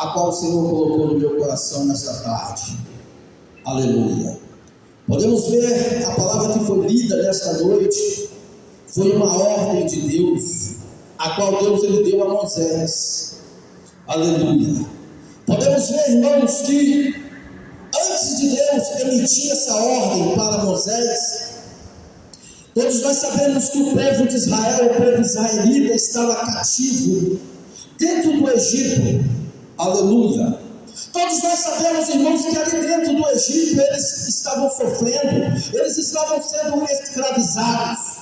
a qual o Senhor colocou no meu coração nesta tarde. Aleluia. Podemos ver a palavra que foi lida nesta noite, foi uma ordem de Deus, a qual Deus ele deu a Moisés. Aleluia. Podemos ver, irmãos, que antes de Deus emitir essa ordem para Moisés, todos nós sabemos que o povo de Israel, o povo israelita, estava cativo dentro do Egito. Aleluia. Todos nós sabemos, irmãos, que ali dentro do Egito eles estavam sofrendo, eles estavam sendo escravizados.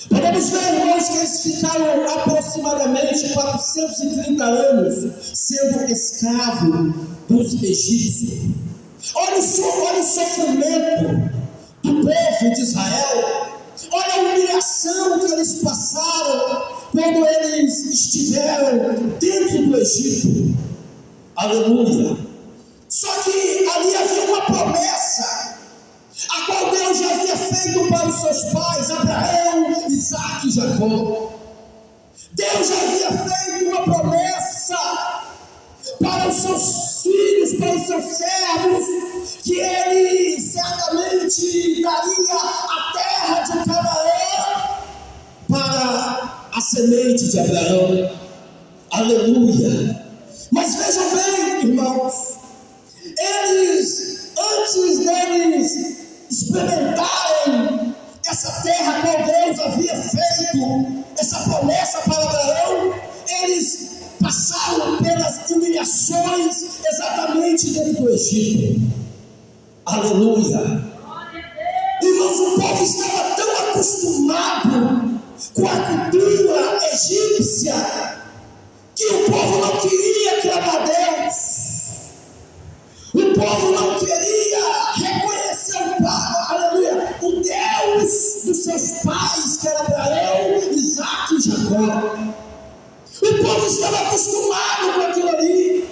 Podemos ver, irmãos, que eles ficaram aproximadamente 430 anos sendo escravos dos egípcios. Olha o sofrimento do povo de Israel, olha a humilhação que eles passaram quando eles estiveram dentro do Egito. Aleluia. Só que ali havia uma promessa, a qual Deus já havia feito para os seus pais, Abraão, Isaque e Jacó. Deus já havia feito uma promessa para os seus filhos, para os seus servos, que ele certamente daria a terra de Canaã para a semente de Abraão. Aleluia. Mas vejam bem, irmãos, antes deles experimentarem essa terra a qual Deus havia feito essa promessa para Abraão, eles passaram pelas humilhações exatamente dentro do Egito. Aleluia. Irmãos, o povo estava tão acostumado com a cultura egípcia que o povo não queria clamar a Deus. O povo não queria reconhecer o Pai, aleluia, o Deus dos seus pais, que era Abraão, Isaque e Jacó. O povo estava acostumado com aquilo ali,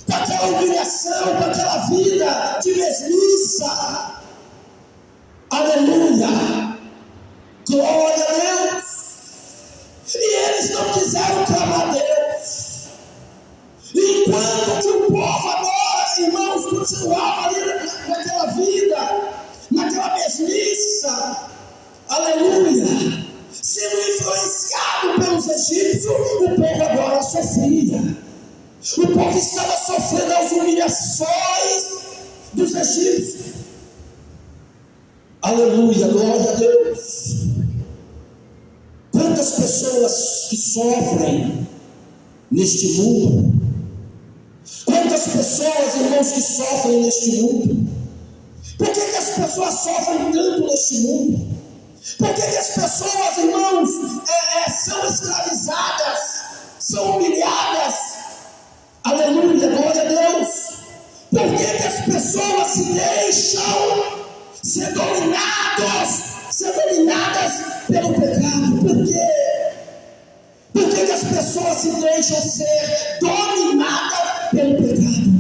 com aquela humilhação, com aquela vida de mesmiça. Aleluia. Glória a Deus. E eles não quiseram clamar a Deus. Enquanto que o povo agora, irmãos, continuava ali naquela vida, naquela mesmiça, aleluia, sendo influenciado pelos egípcios, o povo agora sofria. O povo estava sofrendo as humilhações dos egípcios. Aleluia, glória a Deus. Quantas pessoas que sofrem neste mundo? Quantas pessoas, irmãos, que sofrem neste mundo? Por que as pessoas sofrem tanto neste mundo? Por que as pessoas, irmãos, são escravizadas, são humilhadas? Aleluia, glória a Deus. Por que as pessoas se deixam ser dominadas pelo pecado? Por quê? Por que as pessoas se deixam ser dominadas pelo pecado?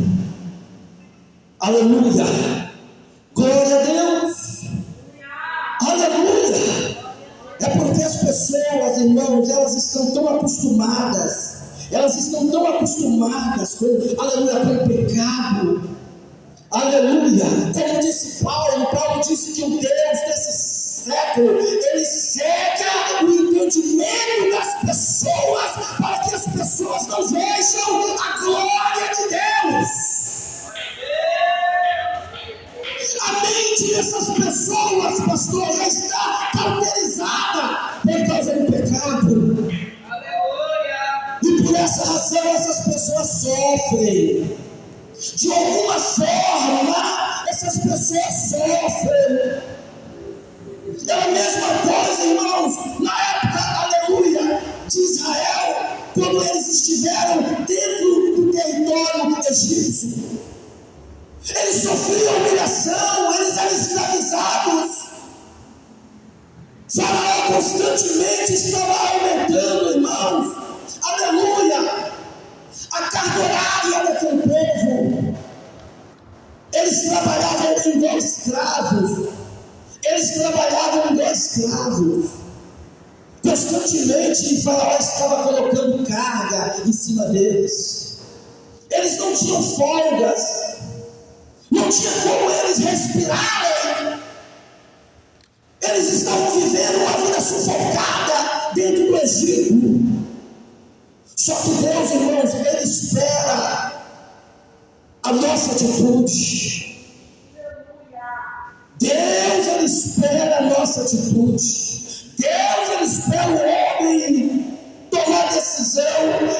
Aleluia. Glória a Deus. Aleluia. É porque as pessoas, irmãos, elas estão tão acostumadas. Elas estão tão acostumadas com, aleluia, com o pecado. Aleluia. Como disse Paulo disse que o Deus desse século, ele cega o entendimento das pessoas, para que as pessoas não vejam a glória de Deus. A mente dessas pessoas, pastor, já está cauterizada por causa do pecado. E por essa razão essas pessoas sofrem. De alguma forma, essas pessoas sofrem. É a mesma coisa, irmãos, na época, aleluia, de Israel, quando eles estiveram dentro do território egípcio. Eles sofriam humilhação, eles eram escravizados. Faraó constantemente estava aumentando, irmãos, aleluia, a carga horária daquele povo. Eles trabalhavam igual escravos. Constantemente Faraó estava colocando carga em cima deles. Eles não tinham folgas, não tinha como eles respirarem. Eles estavam vivendo uma vida sufocada dentro do Egito. Só que Deus, irmãos, Ele espera a nossa atitude. Deus, Ele espera a nossa atitude. Deus, Ele espera o homem tomar decisão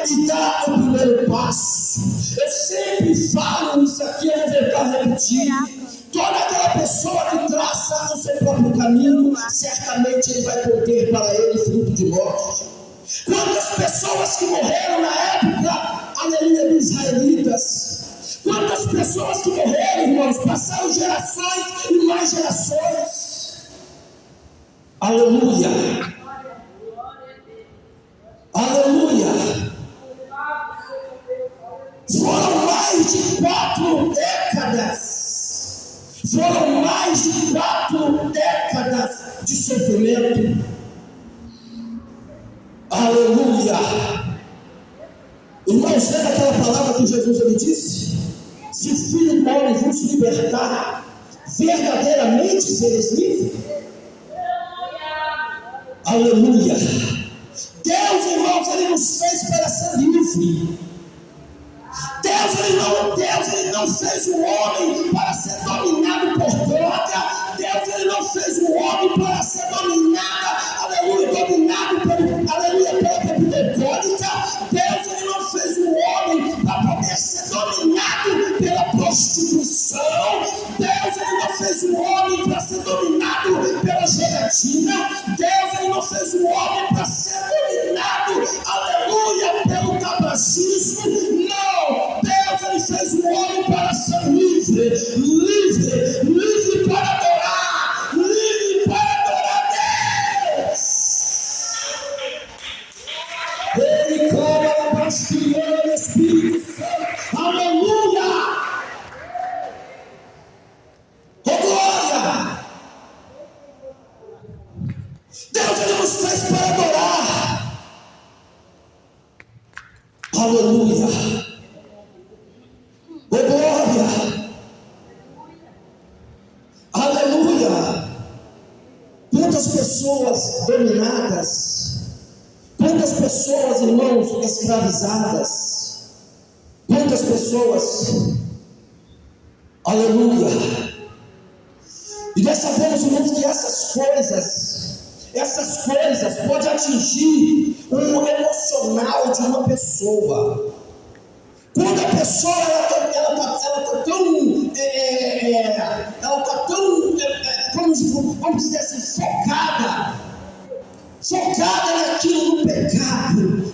e dar o primeiro passo. Eu sempre falo isso aqui, eu vou voltar a repetir. Toda aquela pessoa que traça o seu próprio caminho, certamente ele vai conter para ele fruto de morte. Quantas pessoas que morreram na época, aleluia, dos israelitas. Quantas pessoas que morreram, irmãos, passaram gerações e mais gerações. Aleluia. Aleluia. Foram mais de 4 décadas. Foram mais de 4 décadas de sofrimento. Aleluia. Irmãos, lembra aquela palavra que Jesus ele disse? Se o Filho do Homem vos libertar, verdadeiramente sereis livres. Aleluia. Deus, irmãos, Ele nos fez para ser livre. Deus, Ele não fez o homem para ser dominado por droga. Deus, Ele não fez o homem para ser dominado pela bebida alcoólica. Deus, Ele não fez o homem para poder ser dominado pela prostituição. Deus, Ele não fez o homem para ser dominado pela jogatina. Deus, Ele não fez o homem para ser dominado, aleluia, pelo tabagismo. Não, Deus, Ele fez o homem para ser livre, livre para adorar, livre para adorar Deus. Ele cobra a bastilha do Espírito Santo, aleluia. Oh glória! Deus, Ele nos fez para adorar, aleluia. Oh glória! Aleluia! Quantas pessoas dominadas, quantas pessoas, irmãos, escravizadas, quantas pessoas, aleluia! E nós sabemos, irmãos, que essas coisas podem atingir o emocional de uma pessoa. Quando a pessoa está tão, vamos dizer assim, focada naquilo do pecado,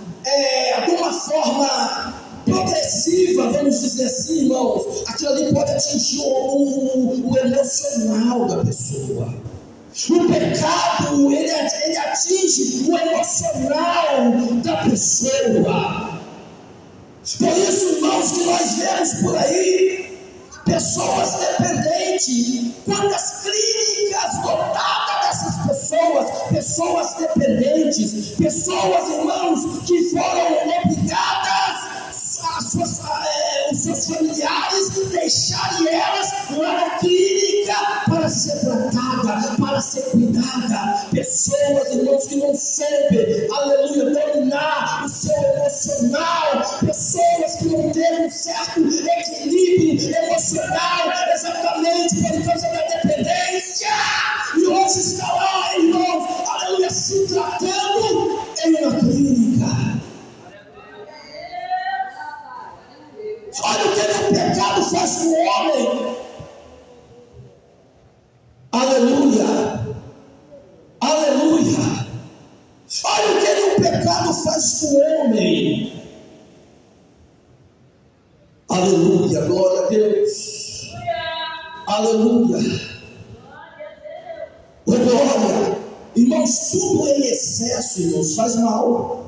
de uma forma progressiva, vamos dizer assim, irmãos, aquilo ali pode atingir o emocional da pessoa. O pecado, ele atinge o emocional da pessoa. Por isso, irmãos, que nós vemos por aí pessoas dependentes. Quantas clínicas lotadas dessas pessoas dependentes, pessoas, irmãos, que foram obrigadas os seus familiares deixarem elas lá na clínica para ser tratada, para ser cuidada. Pessoas, irmãos, que não soube, aleluia, dominar o seu emocional. Pessoas que não têm um certo equilíbrio emocional, exatamente por causa da dependência. E hoje está lá, irmãos, aleluia, se tratando em uma clínica. Olha o que o pecado faz com o homem. Aleluia. Aleluia. Olha o que o pecado faz com o homem. Aleluia. Glória a Deus. Aleluia. Oh, glória. Irmãos, tudo em excesso, irmãos, faz mal.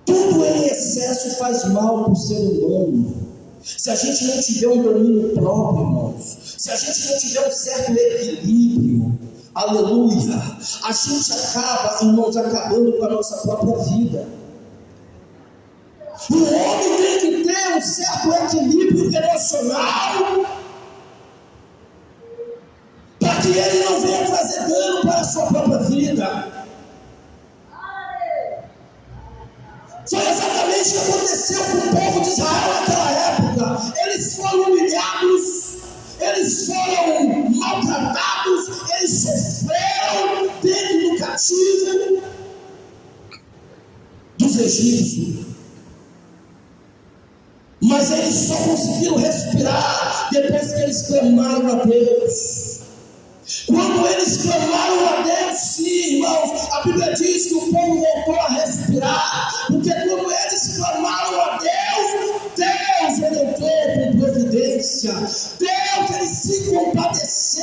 Tudo em excesso faz mal para o ser humano. Se a gente não tiver um domínio próprio, irmãos, se a gente não tiver um certo equilíbrio, aleluia, a gente acaba, irmãos, acabando com a nossa própria vida. O homem tem que ter um emocional, para que ele não venha trazer dano para a sua própria vida. Foi exatamente o que aconteceu com o povo de Israel naquela época. Eles foram humilhados, eles foram maltratados, eles sofreram dentro do cativo dos egípcios. Mas eles só conseguiram respirar depois que eles clamaram a Deus. Quando eles clamaram a Deus, sim, irmãos, a Bíblia diz que o povo voltou a respirar, porque quando eles clamaram a Deus, Deus ele entrou com providência, Deus ele se compadeceu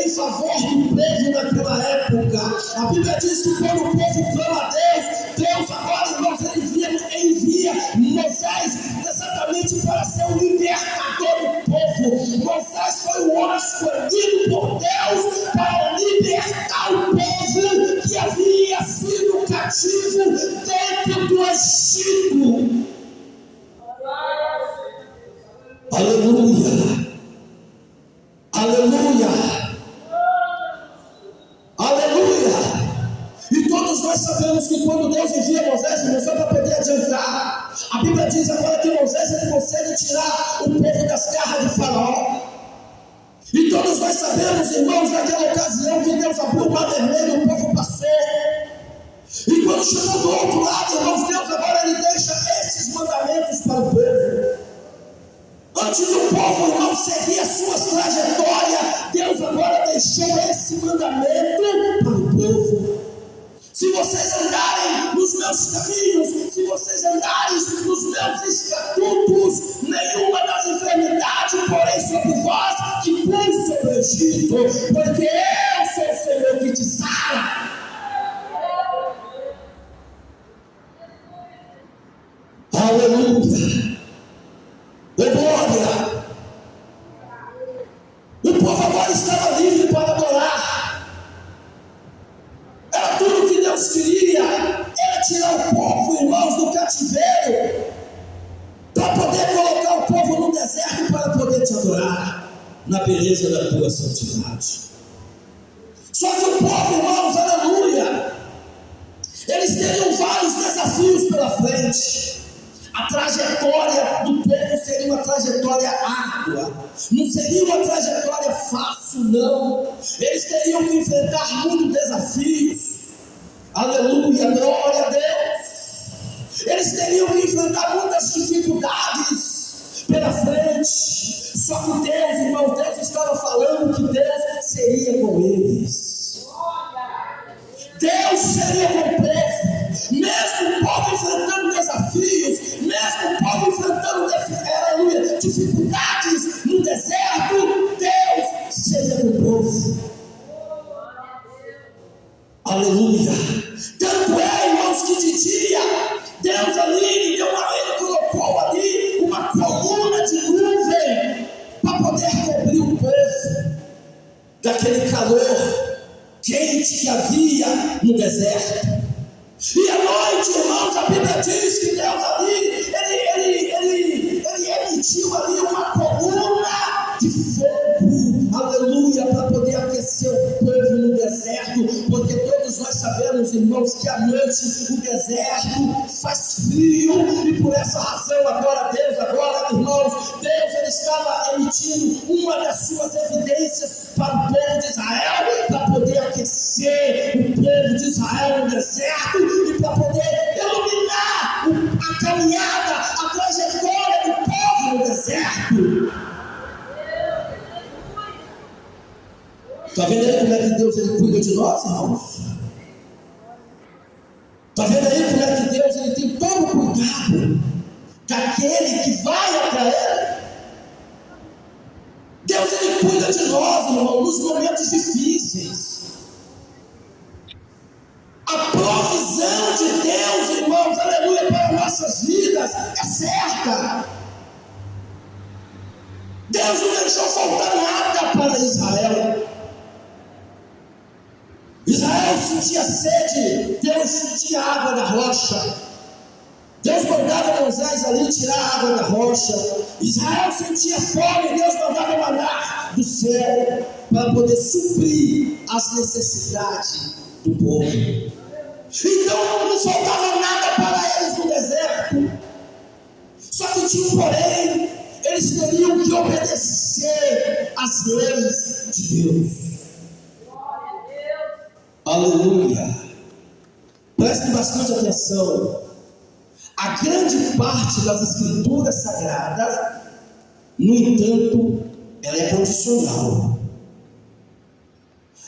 em favor do povo naquela época. A Bíblia diz que quando o povo clama a Deus, Deus agora, irmãos, ele envia Moisés exatamente para ser o libertador do povo. Moisés foi o homem escolhido por Deus para libertar o povo que havia sido cativo dentro do Egito. Aleluia, aleluia, aleluia. E todos nós sabemos que quando Deus envia Moisés, só para poder adiantar, a Bíblia diz agora que Moisés ele consegue tirar o povo das garras de Faraó. E todos nós sabemos, irmãos, naquela ocasião que Deus abriu o mar vermelho e o povo passou. E quando chegou do outro lado, irmãos, Deus agora ele deixa esses mandamentos para o povo. Antes do povo, irmão, seguir a sua trajetória, Deus agora deixou esse mandamento para o povo. Se vocês andarem nos meus caminhos, se vocês andarem nos meus estatutos, nenhuma das enfermidades porém sobre vós que pus sobre o Egito, porque eu sou o Senhor que te sara. Aleluia. Glória. O povo agora estava livre para adorar. Era tudo que Deus queria, era tirar o povo, irmãos, do cativeiro, para poder colocar o povo no deserto para poder te adorar na beleza da tua santidade. Só que o povo, irmãos, aleluia, eles teriam vários desafios pela frente. A trajetória do povo seria uma trajetória árdua, não seria uma trajetória fácil, não. Eles teriam que enfrentar muitos desafios. Aleluia, glória a Deus. Eles teriam que enfrentar muitas dificuldades pela frente. Só que Deus, irmão, Deus estava falando que Deus seria com eles. Deus seria com o povo. Mesmo o povo enfrentando desafios, mesmo o povo enfrentando dificuldades no deserto, Deus seria com o povo. Aleluia. Tanto é, irmãos, que de dia Deus ali ele colocou ali uma coluna de nuvem para poder cobrir o povo daquele calor quente que havia no deserto. E à noite, irmãos, a Bíblia diz que Deus ali ele emitiu ali uma coluna de fogo, aleluia, para poder aquecer o povo no deserto, porque todos nós sabemos, irmãos, que à noite o deserto faz frio, e por essa razão agora, irmãos, Deus ele estava emitindo uma das suas evidências para o povo de Israel, para poder aquecer o povo de Israel no deserto, e para poder iluminar a caminhada, a trajetória do povo no deserto. Está vendo aí como é que Deus ele cuida de nós, irmãos? Está vendo aí como é que Deus ele tem todo o cuidado daquele que vai até Ele? Deus ele cuida de nós, irmão, nos momentos difíceis. A provisão de Deus, irmãos, aleluia, para nossas vidas é certa. Deus não deixou faltar nada para Israel. Israel sentia sede, Deus sentia água da rocha. Deus mandava Moisés ali tirar a água da rocha. Israel sentia fome, Deus mandava maná do céu para poder suprir as necessidades do povo. Então não faltava nada para eles no deserto. Só que tinha um porém, eles teriam que obedecer às leis de Deus. Aleluia. Prestem bastante atenção. A grande parte das escrituras sagradas, no entanto, ela é condicional.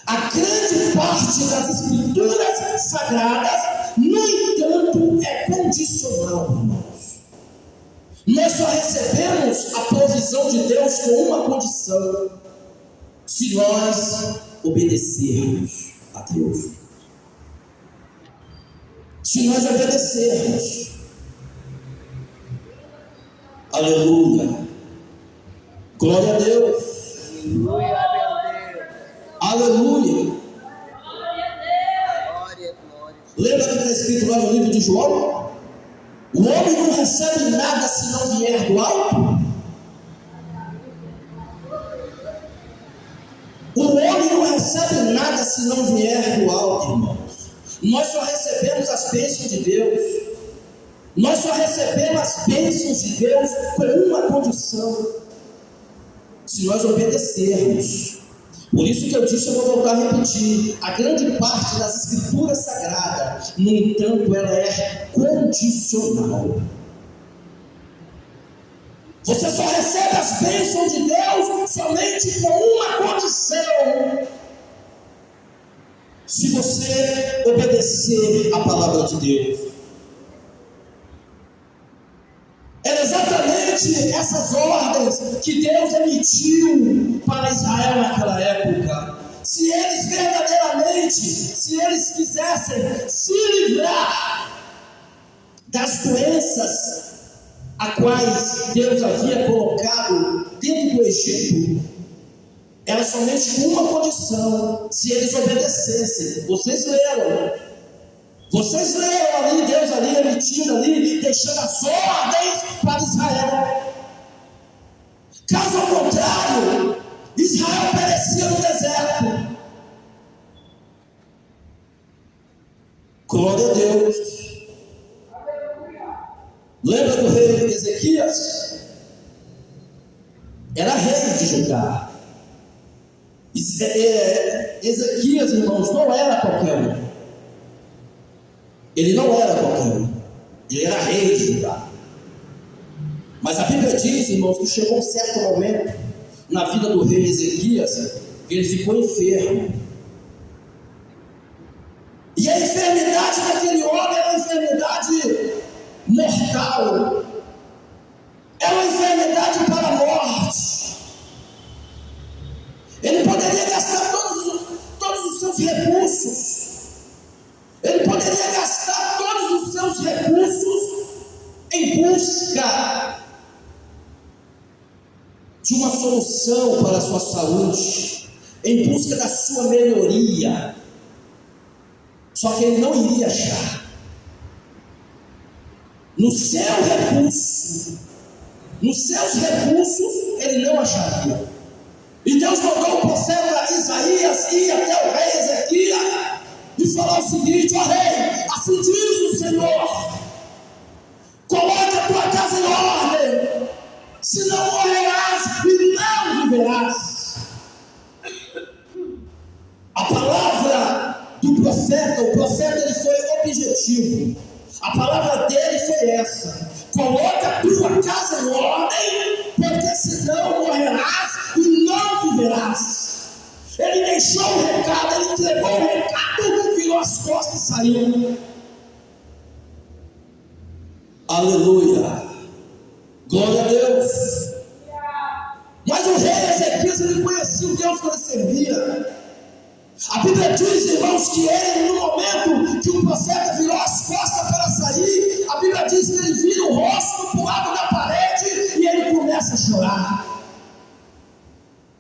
A grande parte das escrituras sagradas, no entanto, é condicional, irmãos. Nós só recebemos a provisão de Deus com uma condição: se nós obedecermos a Deus. Se nós obedecermos. Aleluia. Glória a Deus. Aleluia, meu Deus. Aleluia. Glória a Deus. Glória. Lembra que está escrito lá no livro de João? O homem não recebe nada se não vier do alto. O homem não recebe nada se não vier do alto, irmãos. Nós só recebemos as bênçãos de Deus. Nós só recebemos as bênçãos de Deus com uma condição: se nós obedecermos. Por isso que eu disse, eu vou voltar a repetir: a grande parte das escrituras sagradas, no entanto, ela é condicional. Você só recebe as bênçãos de Deus somente com uma condição: se você obedecer a palavra de Deus. Eram exatamente essas ordens que Deus emitiu para Israel naquela época. Se eles verdadeiramente, se eles quisessem se livrar das doenças a quais Deus havia colocado dentro do Egito, era somente com uma condição: se eles obedecessem. Vocês leram ali, Deus ali emitindo ali, deixando as ordens para Israel. Caso contrário, Israel perecia no deserto. Glória a Deus. Lembra do rei Ezequias? Era rei de Judá. Ezequias, irmãos, não era qualquer um. Ele não era qualquer um. Ele era rei de Judá. Mas a Bíblia diz, irmãos, que chegou um certo momento na vida do rei Ezequias, que ele ficou enfermo. E a enfermidade daquele homem era uma enfermidade mortal. Era uma enfermidade para a morte. Ele poderia gastar todos os seus recursos. Ele poderia gastar todos os seus recursos em busca de uma solução para a sua saúde, em busca da sua melhoria. Só que ele não iria achar. Nos seus recursos, ele não acharia. E Deus mandou o profeta Isaías ir até o rei Ezequias e falar o seguinte: ó rei, assim diz o Senhor, coloca a tua casa em ordem, senão morrerás e não viverás. A palavra do profeta, o profeta ele foi objetivo. A palavra dele foi essa: coloca a tua casa em ordem, porque senão morrerás e não viverás. Ele deixou o recado, ele entregou o recado, virou as costas e saiu. Aleluia. Glória a Deus. Mas o rei Ezequias, ele conhecia o Deus que ele servia. A Bíblia diz, irmãos, que ele, no momento que o profeta virou as costas para sair, a Bíblia diz que ele vira o rosto para o lado da parede e ele começa a chorar.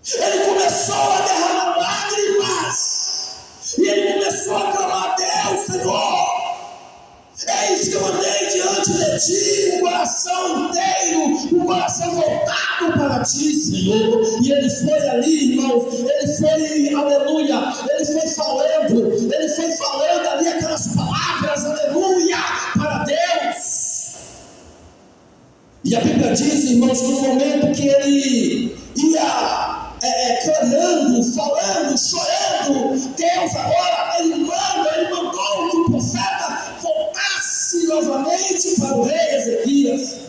Ele começou a derramar lágrimas e ele começou a clamar a Deus: Senhor, eis que eu andei diante de coração voltado para ti, Senhor. E ele foi ali, irmãos, ele foi, aleluia, ele foi falando ali aquelas palavras, aleluia, para Deus. E a Bíblia diz, irmãos, que no momento que ele ia clamando, falando, chorando, Deus agora, ele mandou que o profeta voltasse novamente para o rei Ezequias.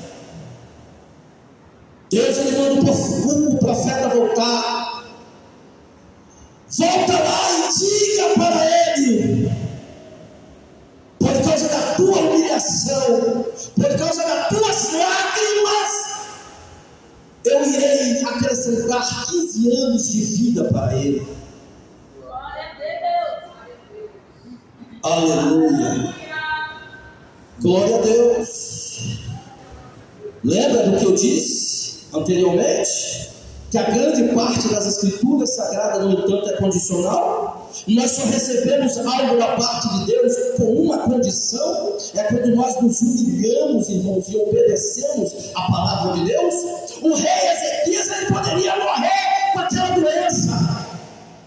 Deus, ele manda o profeta voltar. Volta lá e diga para ele: por causa da tua humilhação, por causa das tuas lágrimas, eu irei acrescentar 15 anos de vida para ele. Aleluia. Glória a Deus. Lembra do que eu disse anteriormente? Que a grande parte das escrituras sagradas, no entanto, é condicional. Nós só recebemos algo da parte de Deus com uma condição: é quando nós nos humilhamos, irmãos, e obedecemos a palavra de Deus. O rei Ezequias, ele poderia morrer com aquela doença,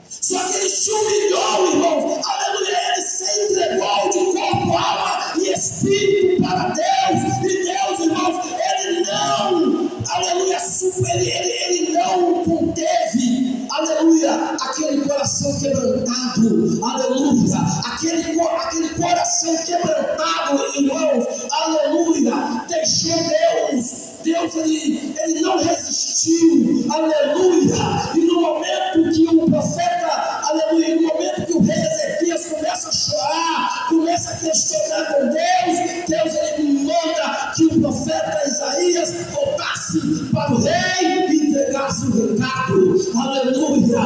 só que ele se humilhou, irmãos, aleluia, ele se entregou de corpo, alma e espírito para Deus. E Deus, irmãos, ele não, aleluia, ele não conteve, aleluia, aquele coração quebrantado, aleluia, aquele coração quebrantado, irmãos, aleluia, deixou Deus, ele não resistiu, aleluia. E no momento que o profeta, aleluia, no momento que o rei Ezequias começa a chorar, começa a questionar com Deus, ele manda que o profeta Isaías voltasse para o rei e entregasse o recado, aleluia,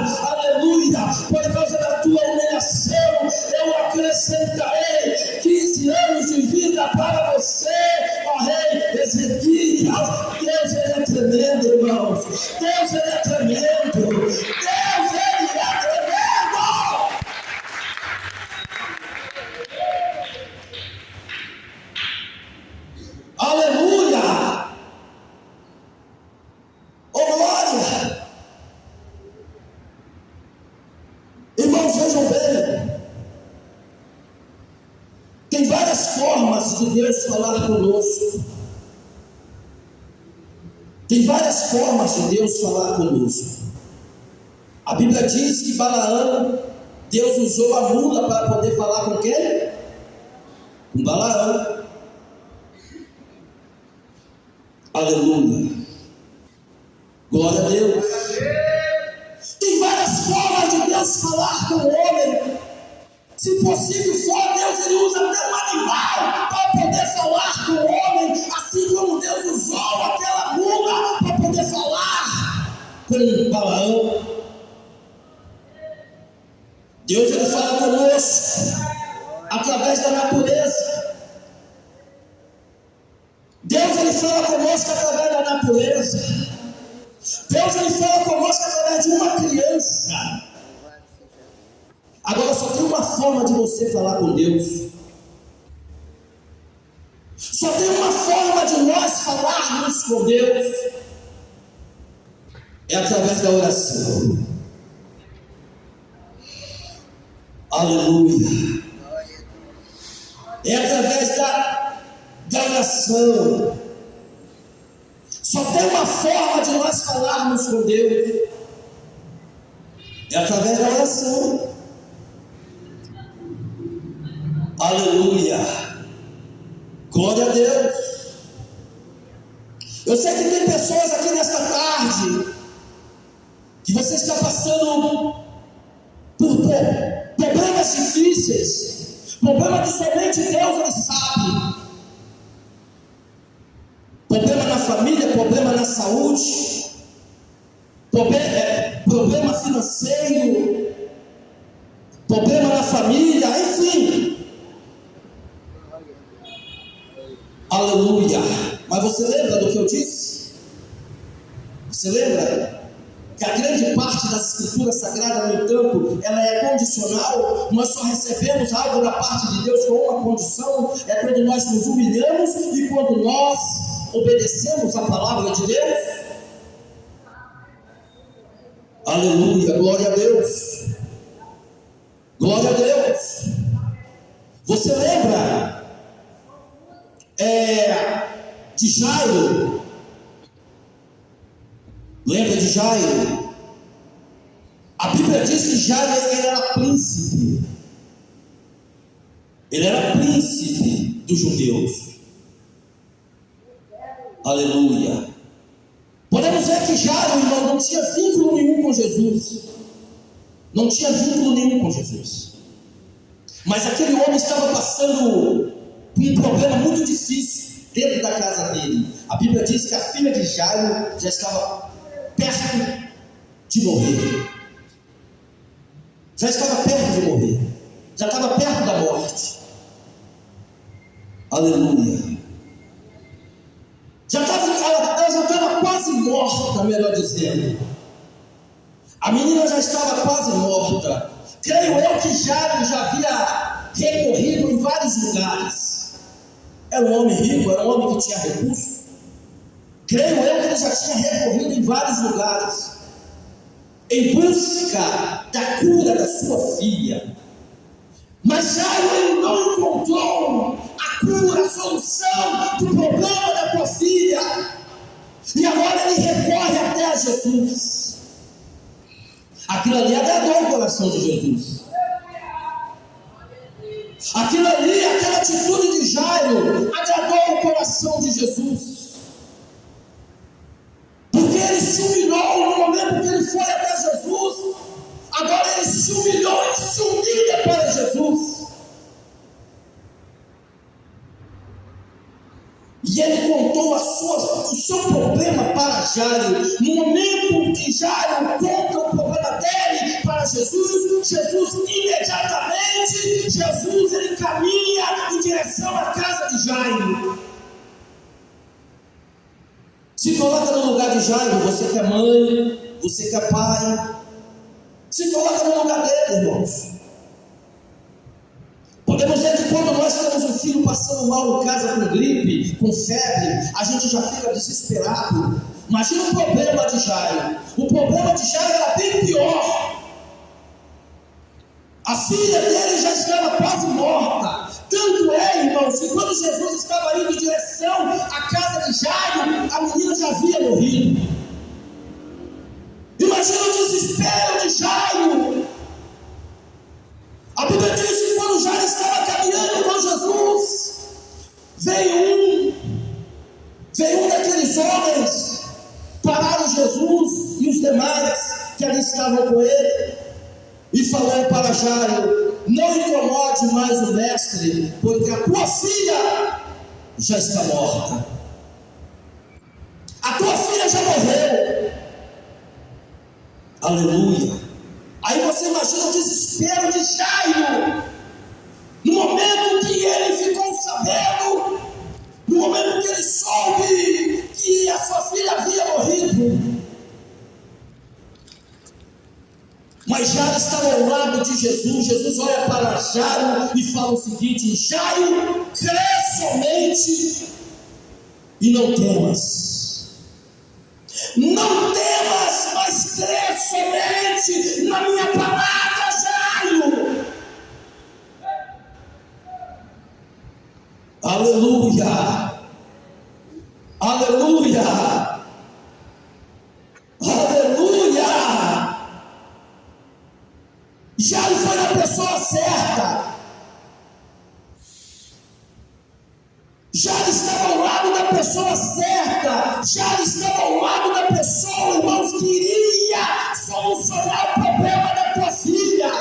por causa da tua humilhação, eu acrescentarei 15 anos de vida para você, ó rei Ezequias. Deus, ele é tremendo, irmãos. Deus, ele é tremendo. Deus, ele é tremendo. Aleluia. Oh, glória. Irmãos, vejam bem. Tem várias formas de Deus falar conosco. Tem várias formas de Deus falar conosco. A Bíblia diz que Balaão, Deus usou a mula para poder falar com quem? Com Balaão. Aleluia. Glória a Deus. Tem várias formas de Deus falar com o homem. Se possível for, Deus ele usa até um animal para poder falar com o homem, assim como Deus usou aquela mula para poder falar com Balaão. Deus ele fala conosco através da natureza. Deus ele fala conosco através da natureza. Deus ele fala conosco através de uma criança. Agora só tem uma forma de você falar com Deus. Só tem uma forma de nós falarmos com Deus. É através da oração. Aleluia. É através da oração. Só tem uma forma de nós falarmos com Deus. É através da oração. Aleluia. Glória a Deus. Eu sei que tem pessoas aqui nesta tarde que você está passando por problemas difíceis, problema que somente Deus ele sabe. Problema na família, problema na saúde, problema financeiro, problema na família, enfim. Aleluia. Mas você lembra do que eu disse? Você lembra que a grande parte das escrituras sagradas, no entanto, ela é condicional? Nós só recebemos algo da parte de Deus com uma condição: é quando nós nos humilhamos e quando nós obedecemos a palavra de Deus? Aleluia, glória a Deus. Glória a Deus. Você lembra de Jairo? Lembra de Jairo? A Bíblia diz que Jairo era príncipe. Ele era príncipe dos judeus. Aleluia. Podemos ver que Jairo, irmão, não tinha vínculo nenhum com Jesus. Não tinha vínculo nenhum com Jesus. Mas aquele homem estava passando por um problema muito difícil dentro da casa dele. A Bíblia diz que a filha de Jairo já estava perto de morrer. Já estava perto de morrer. Já estava perto da morte. Aleluia. Ela já estava quase morta, melhor dizendo. A menina já estava quase morta. Creio eu que Jairo já havia recorrido em vários lugares. Era um homem rico, era um homem que tinha recursos. Creio eu que ele já tinha recorrido em vários lugares em busca da cura da sua filha. Mas Jairo não encontrou a cura, a solução do problema da tua filha. E agora ele recorre até a Jesus. Aquilo ali agradou o coração de Jesus. Aquilo ali, aquela atitude de Jairo, agradou o coração de Jesus. Porque ele se humilhou no momento que ele foi até Jesus. Agora ele se humilhou e se humilha para Jesus. E ele contou o seu problema para Jairo. No momento que Jairo conta o problema dele para Jesus, Jesus imediatamente, ele caminha em direção à casa de Jairo. Se coloca no lugar de Jairo, você que é mãe, você que é pai. Se coloca no lugar dele, irmãos. Podemos ver que quando nós temos um filho passando mal em casa com gripe, com febre, a gente já fica desesperado. Imagina o problema de Jairo. O problema de Jairo era bem pior. A filha dele já estava quase morta. Tanto é, irmãos, que quando Jesus estava indo em direção à casa de Jairo, a menina já havia morrido. Imagina o desespero de Jairo. A Bíblia diz que quando Jairo estava caminhando com Jesus, veio um daqueles homens, pararam Jesus e os demais que ali estavam com ele, e falou para Jairo: não incomode mais o mestre, porque a tua filha já está morta. A tua filha já morreu. Aleluia. Aí você imagina o desespero de Jairo. No momento que ele ficou sabendo, no momento que ele soube que a sua filha havia morrido. Mas Jairo estava ao lado de Jesus. Jesus olha para Jairo e fala o seguinte: Jairo, crê somente e não temas. Não temas, mas crê somente na minha palavra, Jairo. Aleluia. Aleluia. Aleluia. Jairo foi a pessoa certa. Jairo estava ao lado da pessoa certa. Jairo estava ao lado da pessoa, irmãos, que iria solucionar o problema da tua filha.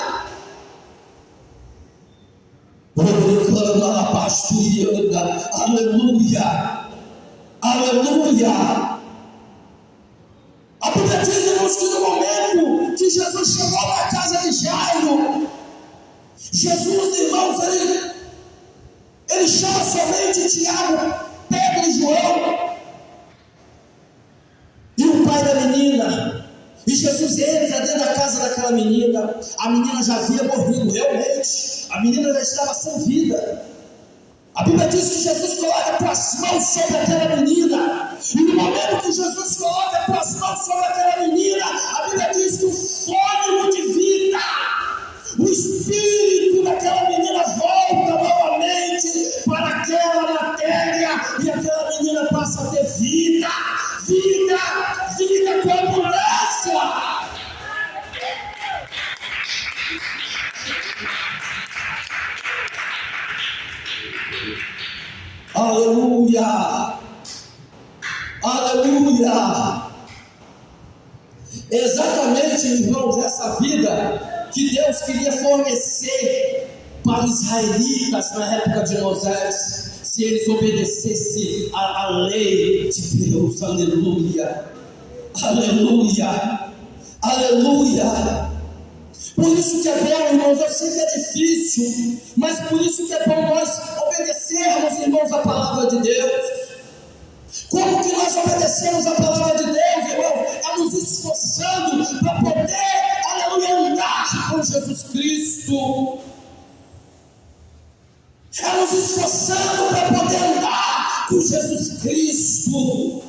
Aleluia. Aleluia. A Bíblia diz, irmãos, que no momento que Jesus chegou na casa de Jairo, Jesus, irmãos, ele chama somente Tiago, Pedro e João e o pai da menina. E Jesus entra dentro da casa daquela menina. A menina já havia morrido, realmente. A menina já estava sem vida. A Bíblia diz que Jesus coloca as mãos sobre aquela menina. E no momento que Jesus coloca as mãos sobre aquela menina, a Bíblia diz que o fôlego de vida, o espírito daquela menina volta novamente para aquela matéria. E aquela menina passa a ter vida, vida, vida com abundância. Aleluia, aleluia. Exatamente, irmãos, essa vida que Deus queria fornecer para os israelitas na época de Moisés, se eles obedecessem à lei de Deus. Aleluia, aleluia, aleluia. Por isso que é bom, irmãos, eu sei que é difícil, mas por isso que é bom nós obedecermos, irmãos, a palavra de Deus. Como que nós obedecemos a palavra de Deus, irmão? É nos esforçando para poder, aleluia, andar com Jesus Cristo. É nos esforçando para poder andar com Jesus Cristo.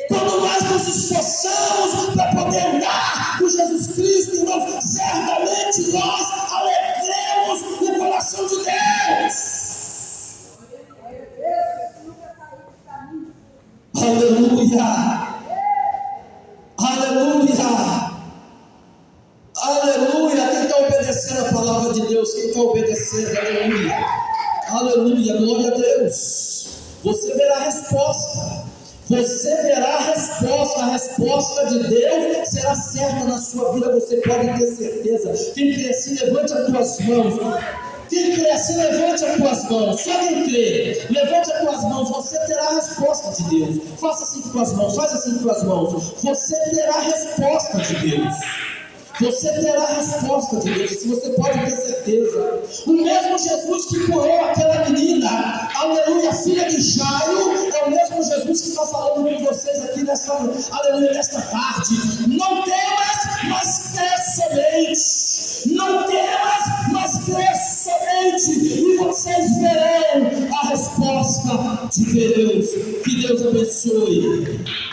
Quando nós nos esforçamos para poder andar com Jesus Cristo, irmãos, certamente nós alegremos o coração de Deus. Aleluia, aleluia, aleluia. Quem está obedecendo a palavra de Deus? Quem está obedecendo? Aleluia, aleluia, glória a Deus. Você verá a resposta. Você verá a resposta de Deus será certa na sua vida, você pode ter certeza. Quem crê assim, levante as tuas mãos. Quem crê assim, levante as tuas mãos. Só quem crê, levante as tuas mãos, você terá a resposta de Deus. Faça assim com as mãos, faz assim com as mãos. Você terá a resposta de Deus. Você terá a resposta de Deus, se você pode ter certeza. O mesmo Jesus que curou aquela menina, aleluia, filha de Jairo, é o mesmo Jesus que está falando com vocês aqui nesta, aleluia, nesta tarde. Não temas, mas crê somente. Não temas, mas crê somente. E vocês verão a resposta de Deus. Que Deus abençoe.